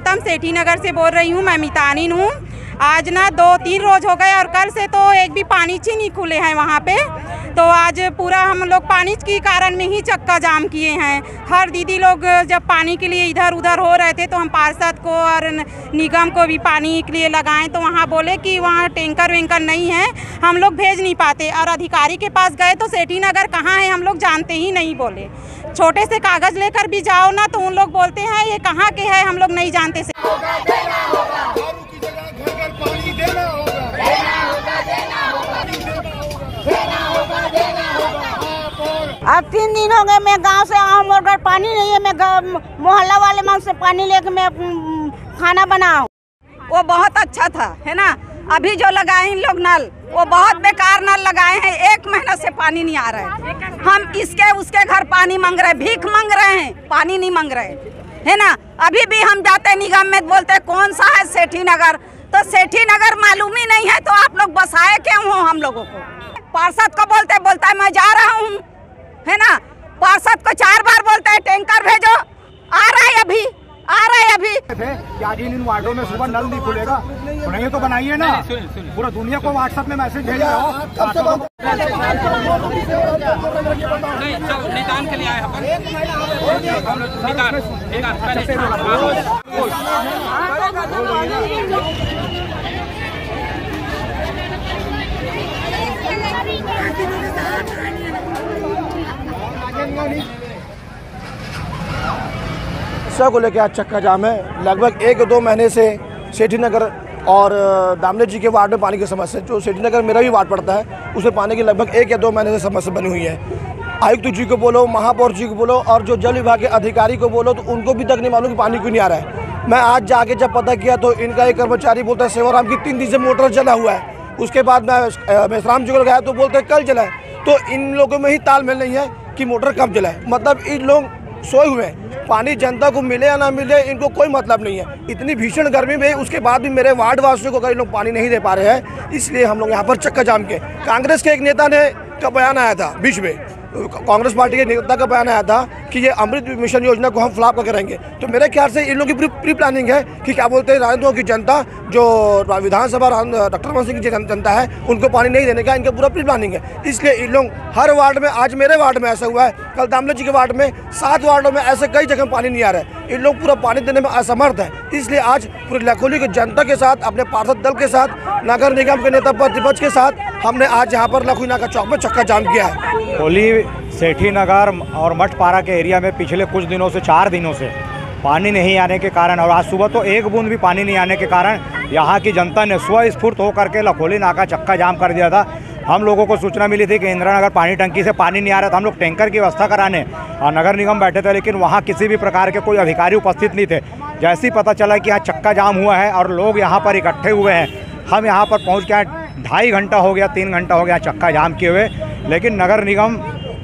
गौतम सेठी नगर से बोल रही हूँ। मैं मितानिन हूँ। आज ना 2-3 रोज हो गए और कल से तो एक भी पानी ही नहीं खुले हैं वहाँ पे। तो आज पूरा हम लोग पानी के कारण में ही चक्का जाम किए हैं। हर दीदी लोग जब पानी के लिए इधर उधर हो रहे थे तो हम पार्षद को और निगम को भी पानी के लिए लगाएं, तो वहाँ बोले कि वहाँ टैंकर वेंकर नहीं है, हम लोग भेज नहीं पाते। और अधिकारी के पास गए तो सेठी नगर कहाँ है हम लोग जानते ही नहीं बोले। छोटे से कागज़ लेकर भी जाओ ना तो उन लोग बोलते हैं ये कहाँ के है, हम लोग नहीं जानते। अब 3 दिन हो गए मैं गांव से आऊँ, मोटर पानी नहीं है। मैं मोहल्ला वाले माँ से पानी लेके मैं खाना बनाऊँ। वो बहुत अच्छा था, है ना। अभी जो लगाए इन लोग नल, वो बहुत बेकार नल लगाए हैं। 1 महीना से पानी नहीं आ रहा है। हम इसके उसके घर पानी मांग रहे, भीख मांग रहे हैं, पानी नहीं मांग रहे, है ना। अभी भी हम जाते निगम में बोलते कौन सा है सेठी नगर, तो सेठी नगर मालूम ही नहीं है, तो आप लोग बसाए क्यों हो हम लोगों को। पार्षद को बोलता है मैं जा रहा हूँ, है ना। पार्षद को 4 बार बोलता है टैंकर भेजो, आ रहा है अभी। आज इन वार्डों में सुबह नल नहीं खुलेगा, खुलेंगे तो बनाइए ना। पूरा दुनिया को व्हाट्सएप में मैसेज भेज रहे हो। निदान के लिए आए को लेकर आज चक्का जाम है। लगभग 1-2 महीने से सेठी नगर और दामले जी के वार्ड में पानी की समस्या, जो सेठी नगर मेरा भी वार्ड पड़ता है, उसमें पानी की लगभग 1 या 2 महीने से समस्या बनी हुई है। आयुक्त जी को बोलो, महापौर जी को बोलो और जो जल विभाग के अधिकारी को बोलो, तो उनको भी तक नहीं मालूम कि पानी क्यों नहीं आ रहा है। मैं आज जाके जब पता किया तो इनका एक कर्मचारी बोलता है सेवाराम की 3 दिन से मोटर चला हुआ है। उसके बाद मैं मेसराम जी को गया तो बोलते कल चला है। तो इन लोगों में ही तालमेल नहीं है कि मोटर कब चला है। मतलब इन लोग सोए हुए हैं। पानी जनता को मिले या ना मिले इनको कोई मतलब नहीं है। इतनी भीषण गर्मी में उसके बाद भी मेरे वार्ड वासियों को कई लोग पानी नहीं दे पा रहे हैं, इसलिए हम लोग यहाँ पर चक्का जाम के। कांग्रेस के एक नेता ने का बयान आया था बीच में, कांग्रेस पार्टी के नेता का बयान आया था कि ये अमृत मिशन योजना को हम फ्लॉप करेंगे। तो मेरे ख्याल से इन लोगों की प्री प्लानिंग है कि क्या बोलते हैं राजनीतियों की जनता, जो विधानसभा डॉक्टर रमन सिंह की जनता है, उनको पानी नहीं देने का इनका पूरा प्री प्लानिंग है। इसलिए इन लोग हर वार्ड में, आज मेरे वार्ड में ऐसा हुआ है, कल दामले जी के वार्ड में, 7 वार्डों में ऐसे कई जगह पानी नहीं आ रहा है। इन लोग पूरा पानी देने में असमर्थ है। इसलिए आज पूरी लखोली की जनता के साथ, अपने पार्षद दल के साथ, नगर निगम के नेता प्रतिपक्ष के साथ हमने आज यहाँ पर लखोली नाका चौक में चक्का जाम किया है। होली सेठी नगर और मठपारा के एरिया में पिछले कुछ दिनों से 4 दिनों से पानी नहीं आने के कारण, और आज सुबह तो 1 बूंद भी पानी नहीं आने के कारण यहाँ की जनता ने स्वस्फूर्त होकर के लखोली नाका चक्का जाम कर दिया था। हम लोगों को सूचना मिली थी कि इंदिरा नगर पानी टंकी से पानी नहीं आ रहा था। हम लोग टैंकर की व्यवस्था कराने और नगर निगम बैठे थे, लेकिन वहाँ किसी भी प्रकार के कोई अधिकारी उपस्थित नहीं थे। जैसे ही पता चला कि यहाँ चक्का जाम हुआ है और लोग यहाँ पर इकट्ठे हुए हैं, हम यहाँ पर पहुँच के 2.5 घंटा हो गया, 3 घंटा हो गया चक्का जाम किए हुए, लेकिन नगर निगम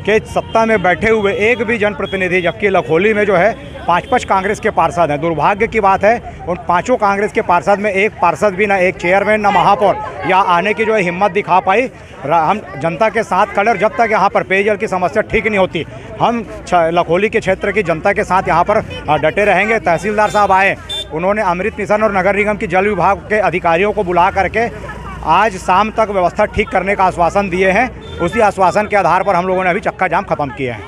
के सत्ता में बैठे हुए एक भी जनप्रतिनिधि, जबकि लखोली में जो है 5 कांग्रेस के पार्षद हैं। दुर्भाग्य की बात है, उन 5 कांग्रेस के पार्षद में एक पार्षद भी ना, एक चेयरमैन, ना महापौर या आने की जो है हिम्मत दिखा पाई। हम जनता के साथ खड़े, और जब तक यहाँ पर पेयजल की समस्या ठीक नहीं होती, हम लखोली के क्षेत्र की जनता के साथ यहाँ पर डटे रहेंगे। तहसीलदार साहब आए, उन्होंने अमृत मिशन और नगर निगम की जल विभाग के अधिकारियों को बुला करके आज शाम तक व्यवस्था ठीक करने का आश्वासन दिए हैं। उसी आश्वासन के आधार पर हम लोगों ने अभी चक्का जाम खत्म किया है।